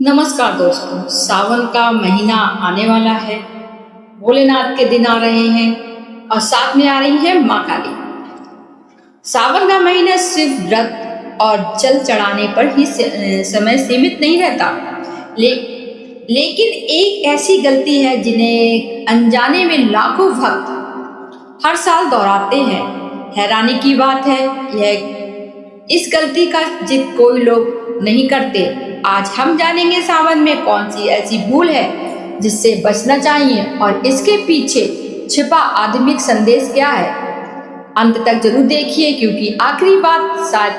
नमस्कार दोस्तों, सावन का महीना आने वाला है। भोलेनाथ के दिन आ रहे हैं और साथ में आ रही है माँ काली। सावन का महीना सिर्फ व्रत और जल चढ़ाने पर ही समय सीमित नहीं रहता। ले, लेकिन एक ऐसी गलती है जिन्हें अनजाने में लाखों भक्त हर साल दोहराते हैं। हैरानी की बात है यह इस गलती का जिक्र कोई लोग नहीं करते। आज हम जानेंगे सावन में कौन सी ऐसी भूल है जिससे बचना चाहिए और इसके पीछे छिपा आध्यात्मिक संदेश क्या है। अंत तक जरूर देखिए क्योंकि आखिरी बात शायद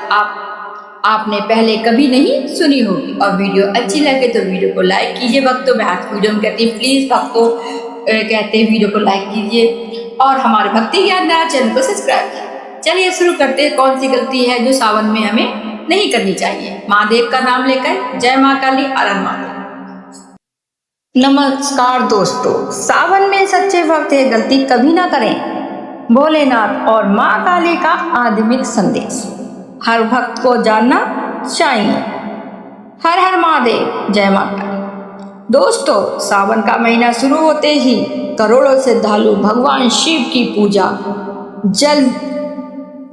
आपने पहले कभी नहीं सुनी होगी। और वीडियो अच्छी लगे तो वीडियो को लाइक कीजिए। भक्तों, मैं आज वीडियो में कहती हूँ प्लीज भक्तों कहते हैं वीडियो को लाइक कीजिए और हमारे भक्ति ज्ञान चैनल को सब्सक्राइब कीजिए। चलिए शुरू करते हैं। कौन सी गलती है जो सावन में हमें नहीं करनी चाहिए। महादेव का नाम लेकर जय माँ काली, हर हर महादेव। नमस्कार दोस्तों, सावन में सच्चे भक्त ये गलती कभी ना करें। भोलेनाथ और माँ काली का आध्यात्मिक संदेश हर भक्त को जानना चाहिए। हर हर महादेव, जय माँ काली। दोस्तों, सावन का महीना शुरू होते ही करोड़ों श्रद्धालु भगवान शिव की पूजा, जल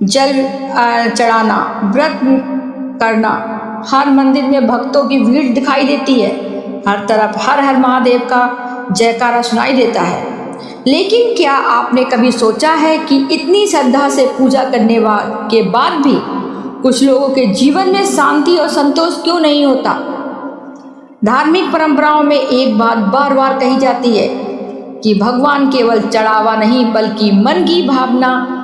चढ़ाना, व्रत करना, हर मंदिर में भक्तों की भीड़ दिखाई देती है। हर तरफ हर हर महादेव का जयकारा सुनाई देता है। लेकिन क्या आपने कभी सोचा है कि इतनी श्रद्धा से पूजा करने के बाद भी कुछ लोगों के जीवन में शांति और संतोष क्यों नहीं होता? धार्मिक परंपराओं में एक बात बार बार कही जाती है कि भगवान केवल चढ़ावा नहीं बल्कि मन की भावना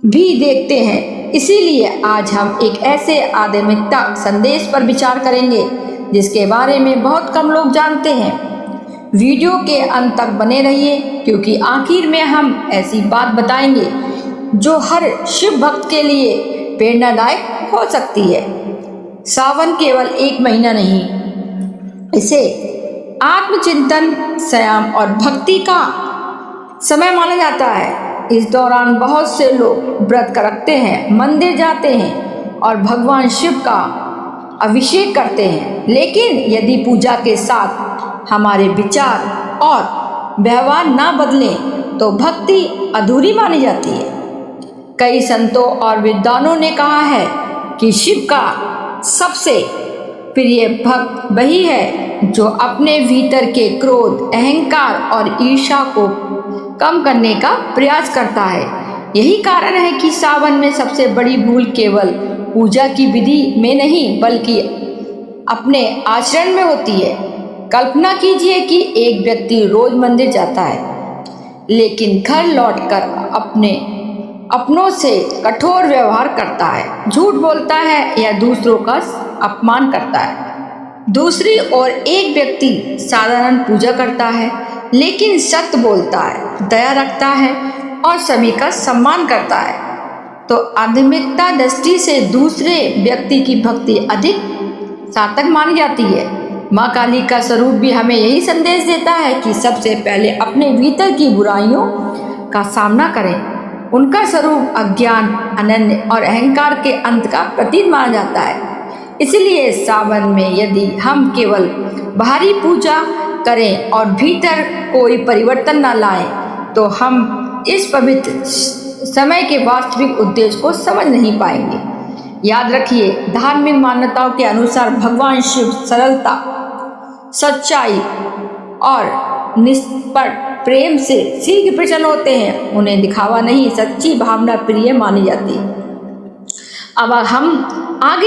भी देखते हैं। इसीलिए आज हम एक ऐसे आध्यात्मिकता संदेश पर विचार करेंगे जिसके बारे में बहुत कम लोग जानते हैं। वीडियो के अंत तक बने रहिए क्योंकि आखिर में हम ऐसी बात बताएंगे जो हर शिव भक्त के लिए प्रेरणादायक हो सकती है। सावन केवल एक महीना नहीं, इसे आत्मचिंतन, संयम और भक्ति का समय माना जाता है। इस दौरान बहुत से लोग व्रत रखते हैं, मंदिर जाते हैं और भगवान शिव का अभिषेक करते हैं। लेकिन यदि पूजा के साथ हमारे विचार और व्यवहार ना बदलें तो भक्ति अधूरी मानी जाती है। कई संतों और विद्वानों ने कहा है कि शिव का सबसे प्रिय भक्त वही है जो अपने भीतर के क्रोध, अहंकार और ईर्ष्या को कम करने का प्रयास करता है। यही कारण है कि सावन में सबसे बड़ी भूल केवल पूजा की विधि में नहीं बल्कि अपने आचरण में होती है। कल्पना कीजिए कि एक व्यक्ति रोज मंदिर जाता है लेकिन घर लौटकर अपनों से कठोर व्यवहार करता है, झूठ बोलता है या दूसरों का अपमान करता है। दूसरी ओर एक व्यक्ति साधारण पूजा करता है लेकिन सत्य बोलता है, दया रखता है और सभी का सम्मान करता है, तो आध्यात्मिकता दृष्टि से दूसरे व्यक्ति की भक्ति अधिक सार्थक मानी जाती है। माँ काली का स्वरूप भी हमें यही संदेश देता है कि सबसे पहले अपने भीतर की बुराइयों का सामना करें। उनका स्वरूप अज्ञान, अनन्य और अहंकार के अंत का प्रतीक माना जाता है। इसलिए सावन में यदि हम केवल बाहरी पूजा करें और भीतर कोई परिवर्तन न लाएं तो हम इस पवित्र समय के वास्तविक उद्देश्य को समझ नहीं पाएंगे। याद रखिए, धार्मिक मान्यताओं के अनुसार भगवान शिव सरलता, सच्चाई और निष्पक्ष प्रेम से शीघ्र प्रसन्न होते हैं। उन्हें दिखावा नहीं, सच्ची भावना प्रिय मानी जाती है। अब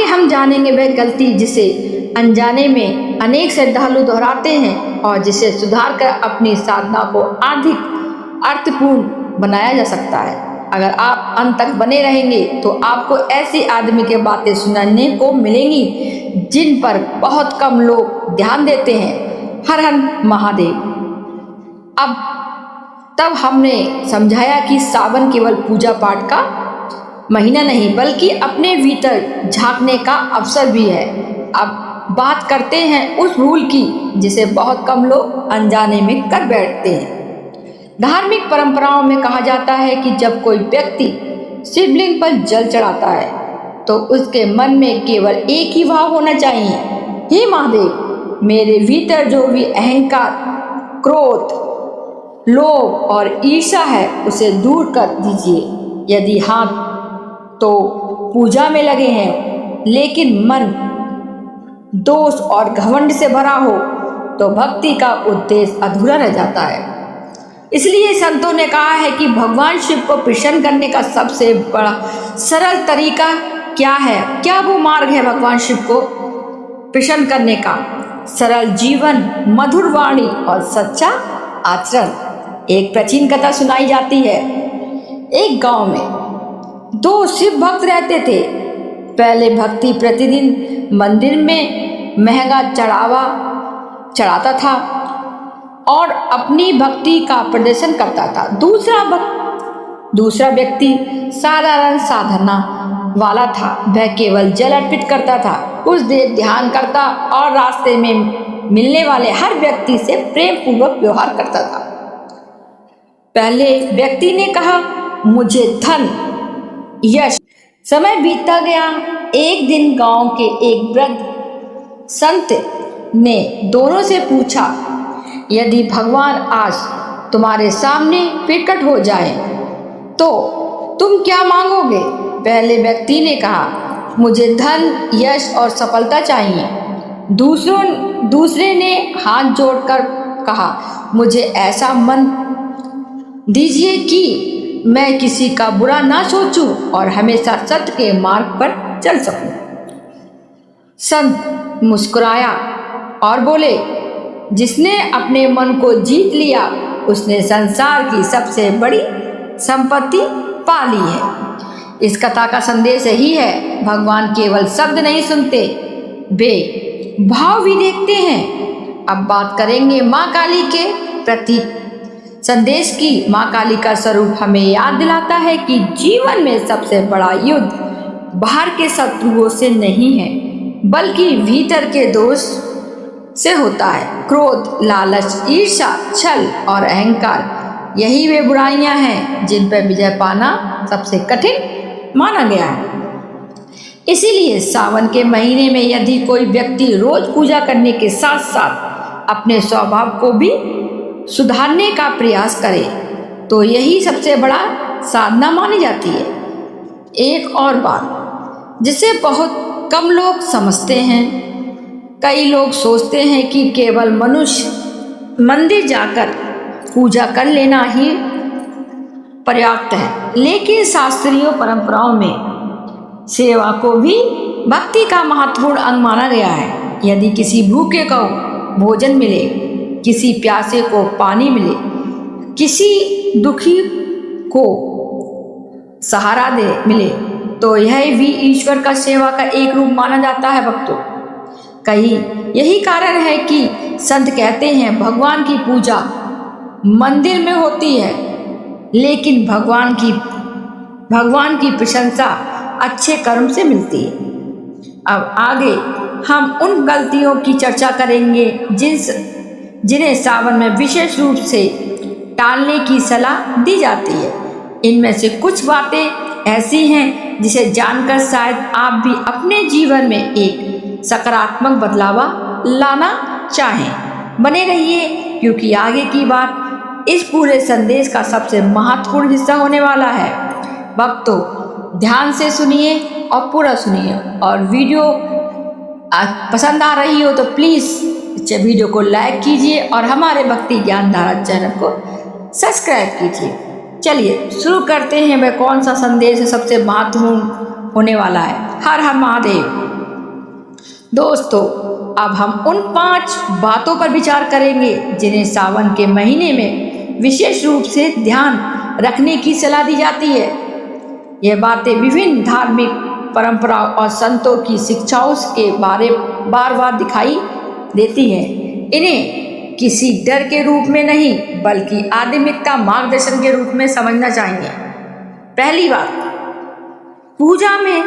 हम जानेंगे वह गलती जिसे अनजाने में अनेक श्रद्धालु दोहराते हैं और जिसे सुधार कर अपनी साधना को अधिक अर्थपूर्ण बनाया जा सकता है। अगर आप अंत तक बने रहेंगे तो आपको ऐसी आध्यात्मिक बातें सुनने को मिलेंगी जिन पर बहुत कम लोग ध्यान देते हैं। हर हर महादेव। तब हमने समझाया कि सावन केवल पूजा पाठ का महीना नहीं बल्कि अपने भीतर झांकने का अवसर भी है। अब बात करते हैं उस भूल की जिसे बहुत कम लोग अनजाने में कर बैठते हैं। धार्मिक परंपराओं में कहा जाता है कि जब कोई व्यक्ति शिवलिंग पर जल चढ़ाता है तो उसके मन में केवल एक ही भाव होना चाहिए, हे महादेव, मेरे भीतर जो भी अहंकार, क्रोध, लोभ और ईर्ष्या है उसे दूर कर दीजिए। यदि हाथ तो पूजा में लगे हैं लेकिन मन दोष और घमंड से भरा हो तो भक्ति का उद्देश्य अधूरा रह जाता है। इसलिए संतों ने कहा है कि भगवान शिव को प्रसन्न करने का सबसे बड़ा सरल तरीका क्या है? क्या वो मार्ग है भगवान शिव को प्रसन्न करने का? सरल जीवन, मधुर वाणी और सच्चा आचरण। एक प्राचीन कथा सुनाई जाती है। एक गांव में दो शिव भक्त रहते थे। पहले भक्ति प्रतिदिन मंदिर में महंगा चढ़ावा चढ़ाता था और अपनी भक्ति का प्रदर्शन करता था। दूसरा व्यक्ति साधारण साधना वाला था। वह केवल जल अर्पित करता था, कुछ देर ध्यान करता और रास्ते में मिलने वाले हर व्यक्ति से प्रेम पूर्वक व्यवहार करता था। पहले व्यक्ति ने कहा, मुझे धन, यश। समय बीतता गया। एक दिन गांव के एक वृद्ध संत ने दोनों से पूछा, यदि भगवान आज तुम्हारे सामने प्रकट हो जाए तो तुम क्या मांगोगे? पहले व्यक्ति ने कहा, मुझे धन, यश और सफलता चाहिए। दूसरे ने हाथ जोड़कर कहा, मुझे ऐसा मन दीजिए कि मैं किसी का बुरा ना सोचूं और हमेशा सत्य के मार्ग पर चल सकूं। संत मुस्कुराया और बोले, जिसने अपने मन को जीत लिया उसने संसार की सबसे बड़ी संपत्ति पा ली है। इस कथा का संदेश यही है, भगवान केवल शब्द नहीं सुनते, वे भाव भी देखते हैं। अब बात करेंगे माँ काली के प्रति संदेश की। माँ काली का स्वरूप हमें याद दिलाता है कि जीवन में सबसे बड़ा युद्ध बाहर के शत्रुओं से नहीं है बल्कि भीतर के दोष से होता है। क्रोध, लालच, ईर्ष्या, छल और अहंकार, यही वे बुराइयां हैं जिन पर विजय पाना सबसे कठिन माना गया है। इसीलिए सावन के महीने में यदि कोई व्यक्ति रोज पूजा करने के साथ साथ अपने स्वभाव को भी सुधारने का प्रयास करे तो यही सबसे बड़ा साधना मानी जाती है। एक और बात जिसे बहुत कम लोग समझते हैं, कई लोग सोचते हैं कि केवल मनुष्य मंदिर जाकर पूजा कर लेना ही पर्याप्त है, लेकिन शास्त्रीय परंपराओं में सेवा को भी भक्ति का महत्वपूर्ण अंग माना गया है। यदि किसी भूखे को भोजन मिले, किसी प्यासे को पानी मिले, किसी दुखी को सहारा मिले तो यह भी ईश्वर का सेवा का एक रूप माना जाता है भक्तों। यही कारण है कि संत कहते हैं भगवान की पूजा मंदिर में होती है लेकिन भगवान की प्रशंसा अच्छे कर्म से मिलती है। अब आगे हम उन गलतियों की चर्चा करेंगे जिन्हें सावन में विशेष रूप से टालने की सलाह दी जाती है। इनमें से कुछ बातें ऐसी हैं जिसे जानकर शायद आप भी अपने जीवन में एक सकारात्मक बदलाव लाना चाहें। बने रहिए क्योंकि आगे की बात इस पूरे संदेश का सबसे महत्वपूर्ण हिस्सा होने वाला है। भक्तों, ध्यान से सुनिए और पूरा सुनिए, और वीडियो पसंद आ रही हो तो प्लीज़ वीडियो को लाइक कीजिए और हमारे भक्ति ज्ञान धारा चैनल को सब्सक्राइब कीजिए। चलिए शुरू करते हैं। वह कौन सा संदेश सबसे महत्वपूर्ण होने वाला है? हर हर महादेव। दोस्तों, अब हम उन 5 बातों पर विचार करेंगे जिन्हें सावन के महीने में विशेष रूप से ध्यान रखने की सलाह दी जाती है। ये बातें विभिन्न धार्मिक परंपराओं और संतों की शिक्षाओं के बारे बार बार दिखाई देती हैं। इन्हें किसी डर के रूप में नहीं बल्कि आध्यात्मिकता मार्गदर्शन के रूप में समझना चाहिए। पहली बात, पूजा में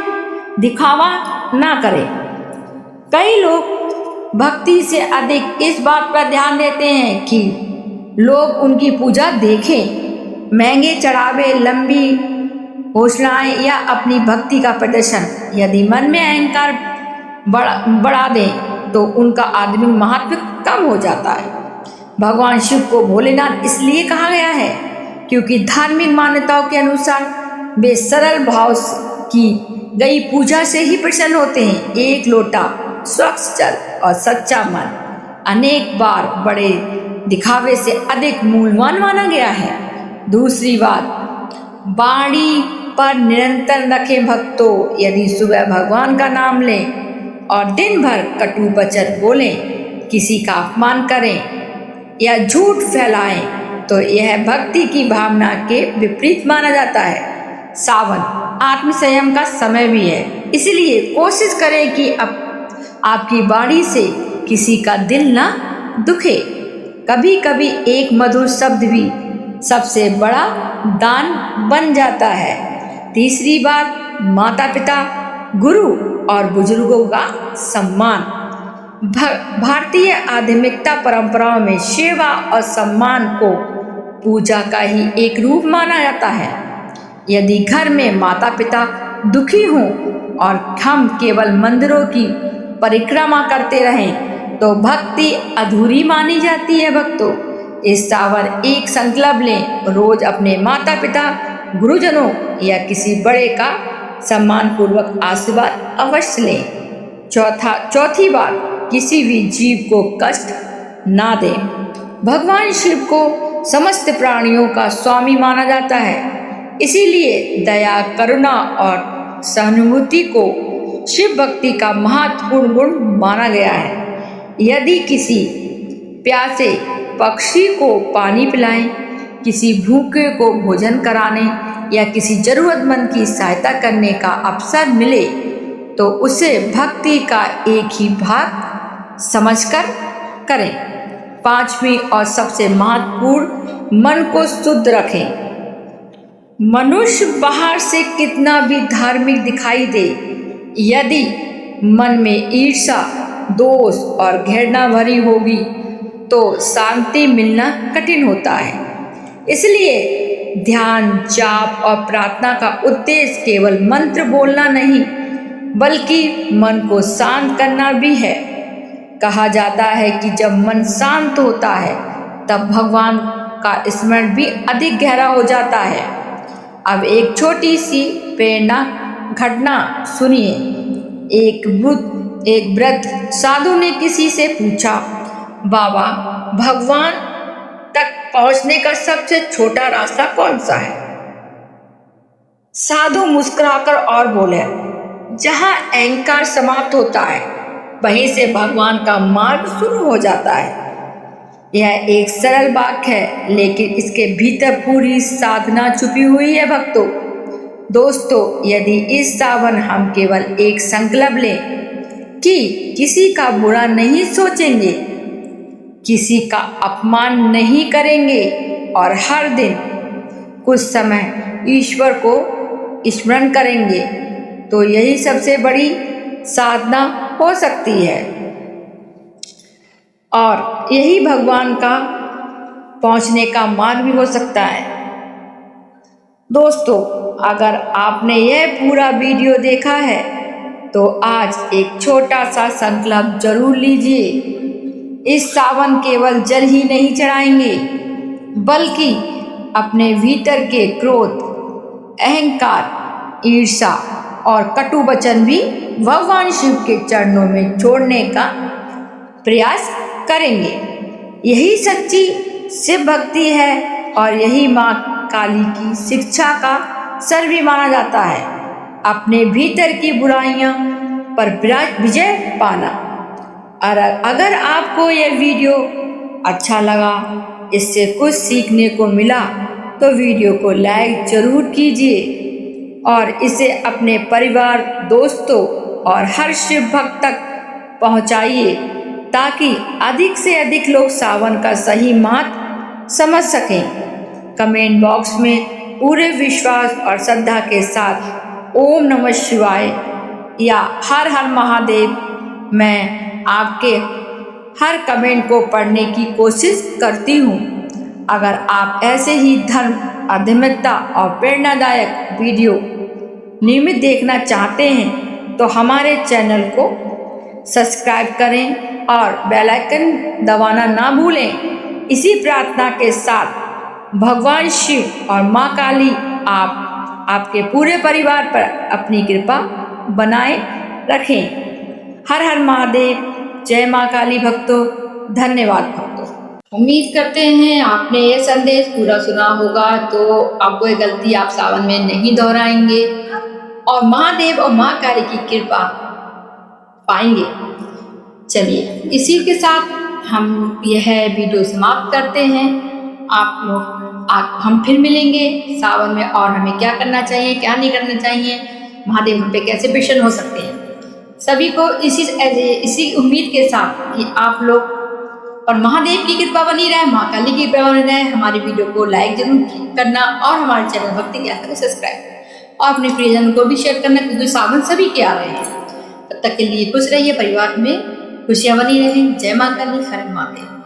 दिखावा ना करें। कई लोग भक्ति से अधिक इस बात पर ध्यान देते हैं कि लोग उनकी पूजा देखें। महंगे चढ़ावे, लंबी घोषणाएं या अपनी भक्ति का प्रदर्शन यदि मन में अहंकार बढ़ा दें तो उनका आध्यात्मिक महत्व कम हो जाता है। भगवान शिव को भोलेनाथ इसलिए कहा गया है क्योंकि धार्मिक मान्यताओं के अनुसार वे सरल भाव की गई पूजा से ही प्रसन्न होते हैं। एक लोटा स्वच्छ जल और सच्चा मन अनेक बार बड़े दिखावे से अधिक मूल्यवान माना गया है। दूसरी बात, वाणी पर निरंतर रखें भक्तों। यदि सुबह भगवान का नाम लें और दिन भर कटु वचन बोलें, किसी का अपमान करें या झूठ फैलाएं तो यह भक्ति की भावना के विपरीत माना जाता है। सावन आत्मसंयम का समय भी है, इसलिए कोशिश करें कि आपकी वाणी से किसी का दिल ना दुखे। कभी कभी एक मधुर शब्द भी सबसे बड़ा दान बन जाता है। तीसरी बात, माता पिता, गुरु और बुजुर्गों का सम्मान। भारतीय आध्यात्मिकता परंपराओं में सेवा और सम्मान को पूजा का ही एक रूप माना जाता है। यदि घर में माता पिता दुखी हों और हम केवल मंदिरों की परिक्रमा करते रहें तो भक्ति अधूरी मानी जाती है। भक्तों, इस सावन एक संकल्प लें, रोज अपने माता पिता, गुरुजनों या किसी बड़े का सम्मान पूर्वक आशीर्वाद अवश्य लें। चौथी बात, किसी भी जीव को कष्ट ना दें। भगवान शिव को समस्त प्राणियों का स्वामी माना जाता है, इसीलिए दया, करुणा और सहानुभूति को शिव भक्ति का महत्वपूर्ण गुण माना गया है। यदि किसी प्यासे पक्षी को पानी पिलाएं, किसी भूखे को भोजन कराने या किसी जरूरतमंद की सहायता करने का अवसर मिले तो उसे भक्ति का एक ही भाग समझकर करें। पांचवी और सबसे महत्वपूर्ण, मन को शुद्ध रखें। मनुष्य बाहर से कितना भी धार्मिक दिखाई दे, यदि मन में ईर्ष्या, दोष और घृणा भरी होगी तो शांति मिलना कठिन होता है। इसलिए ध्यान, जाप और प्रार्थना का उद्देश्य केवल मंत्र बोलना नहीं बल्कि मन को शांत करना भी है। कहा जाता है कि जब मन शांत होता है तब भगवान का स्मरण भी अधिक गहरा हो जाता है। अब एक छोटी सी प्रेरणा घटना सुनिए। एक वृद्ध साधु ने किसी से पूछा, बाबा, भगवान तक पहुंचने का सबसे छोटा रास्ता कौन सा है? साधु मुस्कुराकर और बोले, जहां अहंकार समाप्त होता है वहीं से भगवान का मार्ग शुरू हो जाता है। यह एक सरल वाक्य है, लेकिन इसके भीतर पूरी साधना छुपी हुई है। भक्तों, दोस्तों, यदि इस सावन हम केवल एक संकल्प लें कि किसी का बुरा नहीं सोचेंगे, किसी का अपमान नहीं करेंगे और हर दिन कुछ समय ईश्वर को स्मरण करेंगे, तो यही सबसे बड़ी साधना हो सकती है और यही भगवान का पहुंचने का मार्ग भी हो सकता है। दोस्तों, अगर आपने यह पूरा वीडियो देखा है तो आज एक छोटा सा संकल्प जरूर लीजिए। इस सावन केवल जल ही नहीं चढ़ाएंगे बल्कि अपने भीतर के क्रोध, अहंकार, ईर्ष्या और कटु वचन भी भगवान शिव के चरणों में छोड़ने का प्रयास करेंगे। यही सच्ची शिव भक्ति है और यही माँ काली की शिक्षा का सर भी माना जाता है। अपने भीतर की बुराइयां पर विजय पाना। और अगर आपको यह वीडियो अच्छा लगा, इससे कुछ सीखने को मिला, तो वीडियो को लाइक जरूर कीजिए और इसे अपने परिवार, दोस्तों और हर शिव भक्त तक पहुंचाइए ताकि अधिक से अधिक लोग सावन का सही महत्व समझ सकें। कमेंट बॉक्स में पूरे विश्वास और श्रद्धा के साथ ओम नमः शिवाय या हर हर महादेव, मैं आपके हर कमेंट को पढ़ने की कोशिश करती हूँ। अगर आप ऐसे ही धर्म, आध्यात्मिकता और प्रेरणादायक वीडियो नियमित देखना चाहते हैं तो हमारे चैनल को सब्सक्राइब करें और बेल आइकन दबाना ना भूलें। इसी प्रार्थना के साथ भगवान शिव और माँ काली आपके पूरे परिवार पर अपनी कृपा बनाए रखें। हर हर महादेव। जय माँ काली भक्तों। धन्यवाद भक्तों। उम्मीद करते हैं आपने ये संदेश पूरा सुना होगा, तो आपको ये गलती आप सावन में नहीं दोहराएंगे और महादेव और माँ काली की कृपा पाएंगे। चलिए इसी के साथ हम यह वीडियो समाप्त करते हैं। हम फिर मिलेंगे सावन में, और हमें क्या करना चाहिए क्या नहीं करना चाहिए, महादेव हम पे कैसे प्रसन्न हो सकते हैं। सभी को इसी उम्मीद के साथ कि आप लोग और महादेव की कृपा बनी रहे, माँ काली की कृपा बनी रहे। हमारी वीडियो को लाइक जरूर करना और हमारे चैनल भक्ति की यात्रा को सब्सक्राइब और अपने प्रियजन को भी शेयर करना, क्योंकि सावन सभी के आ रहे हैं। तब तक के लिए खुश रहिए, परिवार में खुशियां बनी रहें। जय माँ काली। हर महादेव।